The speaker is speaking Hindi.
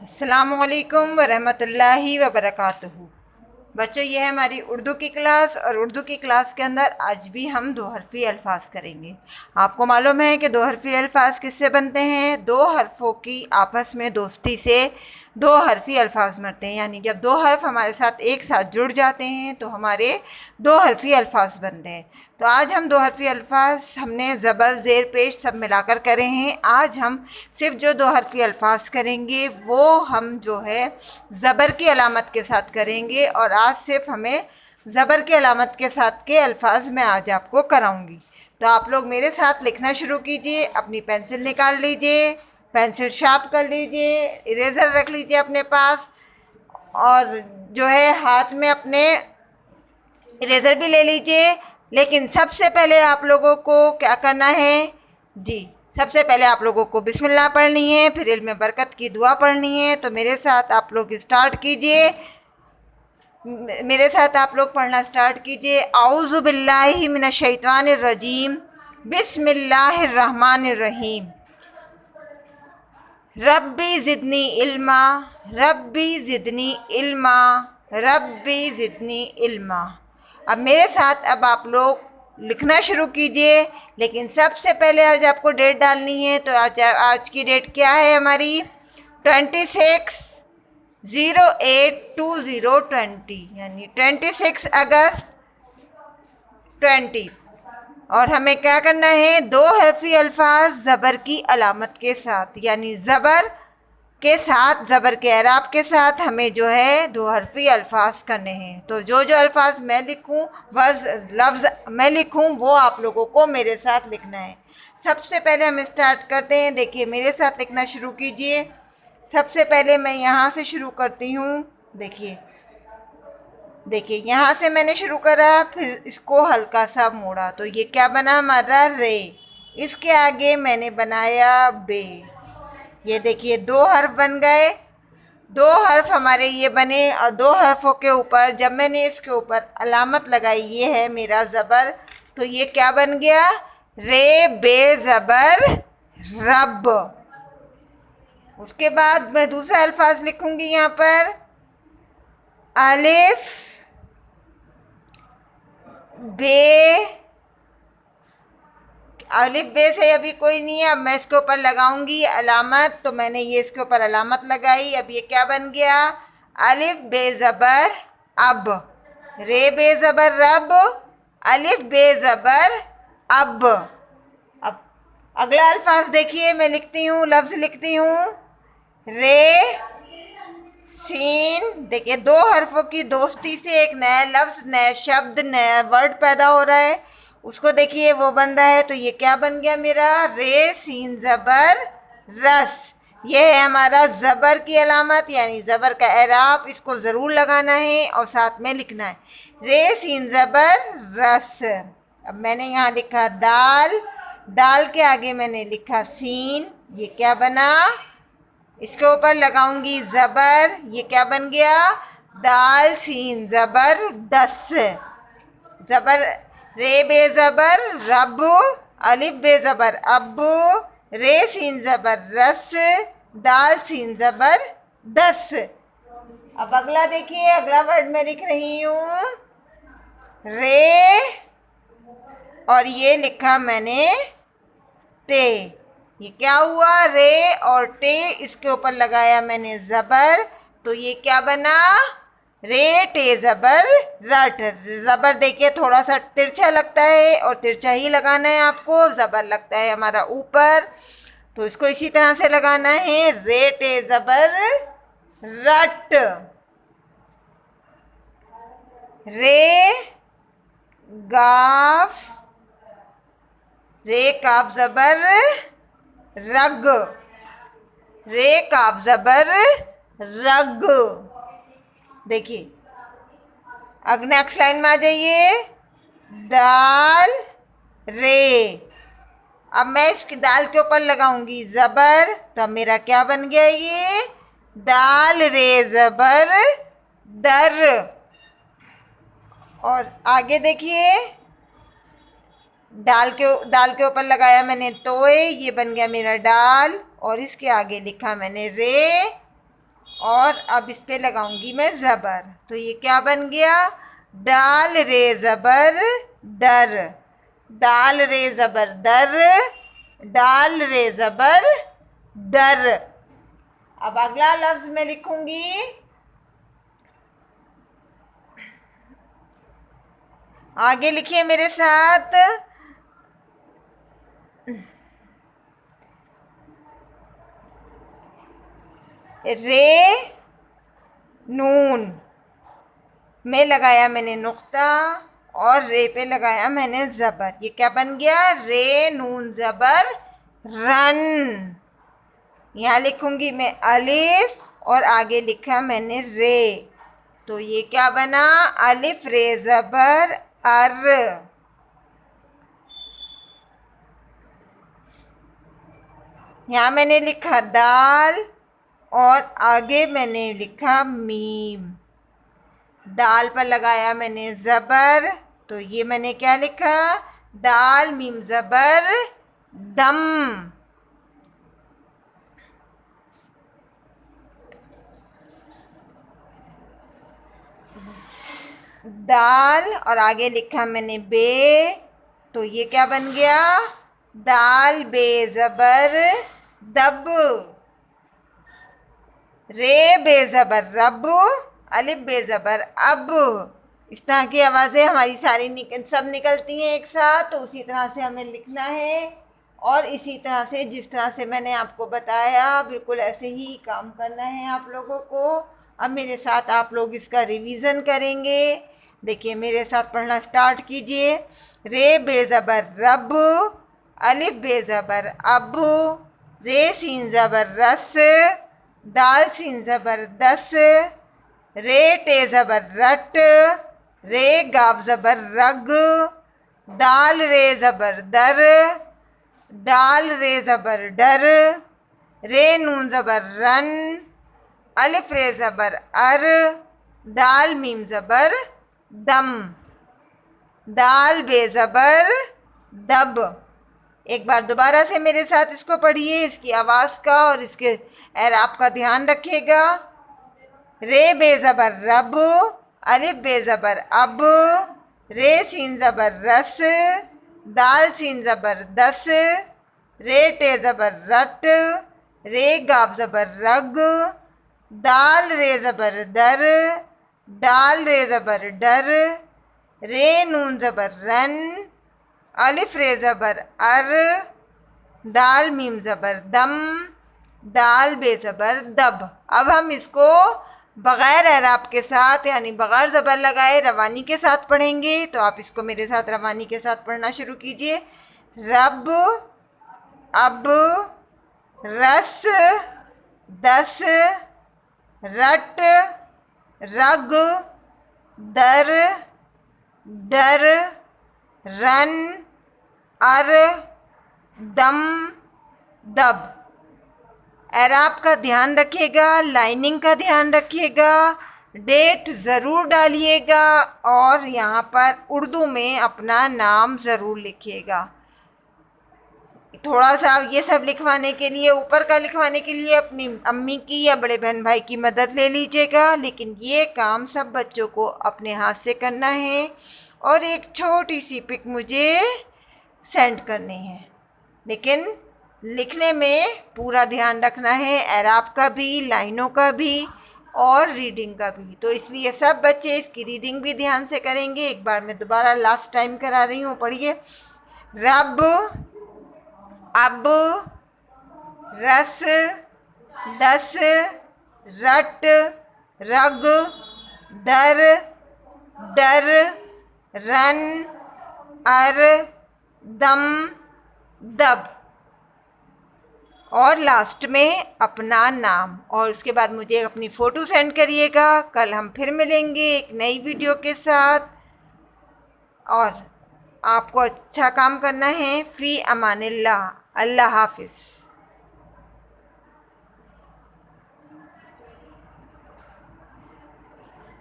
अस्सलामुअलैकुम वरहमतुल्लाहि वबरकातुहू। बच्चों, ये है हमारी उर्दू की क्लास और उर्दू की क्लास के अंदर आज भी हम दो हरफ़ी अल्फाज करेंगे। आपको मालूम है कि दो हरफ़ी अल्फाज किससे बनते हैं? दो हरफों की आपस में दोस्ती से दो हरफ़ी अल्फाज बनते हैं। यानी जब दो हर्फ हमारे साथ एक साथ जुड़ जाते हैं तो हमारे दो हरफ़ी अल्फाज बनते हैं। तो आज हम दो हरफ़ी अल्फाज हमने ज़बर ज़ेर पेश सब मिलाकर करे हैं। आज हम सिर्फ जो दो हरफ़ी अल्फाज करेंगे वो हम जो है ज़बर की अलामत के साथ करेंगे। और आज सिर्फ हमें ज़बर की अलामत के साथ के अल्फाज मैं आज आपको कराऊंगी। तो आप लोग मेरे साथ लिखना शुरू कीजिए। अपनी पेंसिल निकाल लीजिए, पेंसिल शार्प कर लीजिए, इरेज़र रख लीजिए अपने पास, और जो है हाथ में अपने इरेज़र भी ले लीजिए। लेकिन सबसे पहले आप लोगों को क्या करना है जी? सबसे पहले आप लोगों को बिस्मिल्लाह पढ़नी है, फिर इल्म बरकत की दुआ पढ़नी है। तो मेरे साथ आप लोग स्टार्ट कीजिए। मेरे साथ आप लोग पढ़ना स्टार्ट कीजिए। औज़ु बिल्लाहि मिनश शैतानिर रजीम, बिस्मिल्लाहिर रहमानिर रहीम। रब्बी ज़िदनी इल्मा, रब्बी ज़िदनी इल्मा, रब्बी ज़िदनी इल्मा। अब मेरे साथ अब आप लोग लिखना शुरू कीजिए। लेकिन सबसे पहले आज आपको डेट डालनी है। तो आज की डेट क्या है हमारी? 26/08/2020, यानी 26 अगस्त 20। और हमें क्या करना है? दो हरफी अल्फाज ज़बर की अलामत के साथ, यानी ज़बर के साथ, ज़बर के एराब के साथ हमें जो है दो हरफी अल्फाज करने हैं। तो जो जो अल्फाज मैं लिखूं, लफ्ज़ मैं लिखूं, वो आप लोगों को मेरे साथ लिखना है। सबसे पहले हम स्टार्ट करते हैं। देखिए, मेरे साथ लिखना शुरू कीजिए। सबसे पहले मैं यहाँ से शुरू करती हूँ। देखिए देखिए, यहाँ से मैंने शुरू करा, फिर इसको हल्का सा मोड़ा, तो ये क्या बना हमारा? रे। इसके आगे मैंने बनाया बे। ये देखिए, दो हर्फ बन गए। दो हर्फ हमारे ये बने, और दो हर्फों के ऊपर जब मैंने इसके ऊपर अलामत लगाई, ये है मेरा ज़बर, तो ये क्या बन गया? रे बे ज़बर रब। उसके बाद मैं दूसरा अल्फाज लिखूंगी यहाँ पर, अलिफ बे। अलिफ बे से अभी कोई नहीं है, अब मैं इसके ऊपर लगाऊंगी अलामत। तो मैंने ये इसके ऊपर अलामत लगाई। अब ये क्या बन गया? अलिफ बे ज़बर अब, रे बे ज़बर रब, अलिफ बे ज़बर अब। अब अगला अल्फाज देखिए, मैं लिखती हूँ, लफ्ज़ लिखती हूँ, रे सीन। देखिए, दो हरफों की दोस्ती से एक नया लफ्ज़, नया शब्द, नया वर्ड पैदा हो रहा है। उसको देखिए, वो बन रहा है। तो ये क्या बन गया मेरा? रे सीन ज़बर रस। ये है हमारा ज़बर की अलामत, यानी ज़बर का एराब। इसको ज़रूर लगाना है और साथ में लिखना है, रे सीन ज़बर रस। अब मैंने यहाँ लिखा दाल, दाल के आगे मैंने लिखा सीन। ये क्या बना? इसके ऊपर लगाऊंगी ज़बर। ये क्या बन गया? दाल सीन ज़बर दस। ज़बर रे बे ज़बर रब, अलिफ बे ज़बर अब, रे सीन ज़बर रस, दाल सीन ज़बर दस। अब अगला देखिए, अगला वर्ड मैं लिख रही हूँ, रे, और ये लिखा मैंने टे। ये क्या हुआ? रे और टे, इसके ऊपर लगाया मैंने ज़बर। तो ये क्या बना? रे टे ज़बर रट। ज़बर देखिए थोड़ा सा तिरछा लगता है, और तिरछा ही लगाना है आपको। ज़बर लगता है हमारा ऊपर, तो इसको इसी तरह से लगाना है, रे टे ज़बर रट। रे गाफ, रे काफ ज़बर रग, रे काफ ज़बर रग। देखिए, अब नेक्स्ट लाइन में आ जाइए, दाल रे। अब मैं इसकी दाल के ऊपर लगाऊंगी ज़बर। तो अब मेरा क्या बन गया? ये दाल रे ज़बर दर। और आगे देखिए, दाल के ऊपर लगाया मैंने तोए। ये बन गया मेरा डाल, और इसके आगे लिखा मैंने रे, और अब इस पे लगाऊंगी मैं ज़बर। तो ये क्या बन गया? डाल रे ज़बर डर, दाल रे ज़बर दर, डाल रे ज़बर डर। अब अगला लफ्ज मैं लिखूंगी आगे लिखिए मेरे साथ। रे नून में लगाया मैंने नुक्ता और रे पे लगाया मैंने ज़बर। ये क्या बन गया? रे नून ज़बर रन। यहाँ लिखूंगी मैं अलिफ और आगे लिखा मैंने रे। तो ये क्या बना? अलिफ रे ज़बर अर। यहाँ मैंने लिखा दाल और आगे मैंने लिखा मीम। दाल पर लगाया मैंने ज़बर। तो ये मैंने क्या लिखा? दाल मीम ज़बर दम। दाल और आगे लिखा मैंने बे। तो ये क्या बन गया? दाल बे ज़बर दब। रे बे ज़बर रब, अलिफ बे ज़बर अब। इस तरह की आवाज़ें हमारी सारी सब निकलती हैं एक साथ। तो उसी तरह से हमें लिखना है और इसी तरह से जिस तरह से मैंने आपको बताया बिल्कुल ऐसे ही काम करना है आप लोगों को। अब मेरे साथ आप लोग इसका रिवीजन करेंगे। देखिए मेरे साथ पढ़ना स्टार्ट कीजिए। रे बे ज़बर रब, अलिफ बे ज़बर अब, रे सीन ज़बर रस, दाल सीन ज़बर दस, रे टे ज़बर रट, रे गाव ज़बर रग, दाल रे ज़बर दर, डाल रे ज़बर डर, रे नून ज़बर रन, अलिफ रे ज़बर अर, दाल मीम ज़बर दम, दाल बे ज़बर दब। एक बार दोबारा से मेरे साथ इसको पढ़िए। इसकी आवाज़ का और इसके एराब का ध्यान रखिएगा। रे बे ज़बर रब, अलिफ बे ज़बर अब, रे सीन ज़बर रस, दाल सीन ज़बर दस, रे टे ज़बर रट, रे गाव ज़बर रग, दाल रे ज़बर दर, डाल रे ज़बर डर, रे नून ज़बर रन, अलिफ रे ज़बर अर, दाल मीम ज़बर दम, दाल बे ज़बर दब। अब हम इसको बग़ैर एराब के साथ यानी बग़ैर ज़बर लगाए रवानी के साथ पढ़ेंगे। तो आप इसको मेरे साथ रवानी के साथ पढ़ना शुरू कीजिए। रब, अब, रस, दस, रट, रग, दर, डर, रन, अर, दम, दब। एराब का ध्यान रखिएगा, लाइनिंग का ध्यान रखिएगा, डेट ज़रूर डालिएगा और यहाँ पर उर्दू में अपना नाम ज़रूर लिखिएगा। थोड़ा सा ये सब लिखवाने के लिए, ऊपर का लिखवाने के लिए अपनी अम्मी की या बड़े बहन भाई की मदद ले लीजिएगा। लेकिन ये काम सब बच्चों को अपने हाथ से करना है और एक छोटी सी पिक मुझे सेंड करनी है। लेकिन लिखने में पूरा ध्यान रखना है, एराब का भी, लाइनों का भी और रीडिंग का भी। तो इसलिए सब बच्चे इसकी रीडिंग भी ध्यान से करेंगे। एक बार मैं दोबारा लास्ट टाइम करा रही हूँ, पढ़िए। रब, अब, रस, दस, रट, रग, दर, डर, रन, अर, दम, दब और लास्ट में अपना नाम। और उसके बाद मुझे अपनी फ़ोटो सेंड करिएगा। कल हम फिर मिलेंगे एक नई वीडियो के साथ। और आपको अच्छा काम करना है। फ़ी अमानिल्लाह। अल्लाह हाफ़िज़।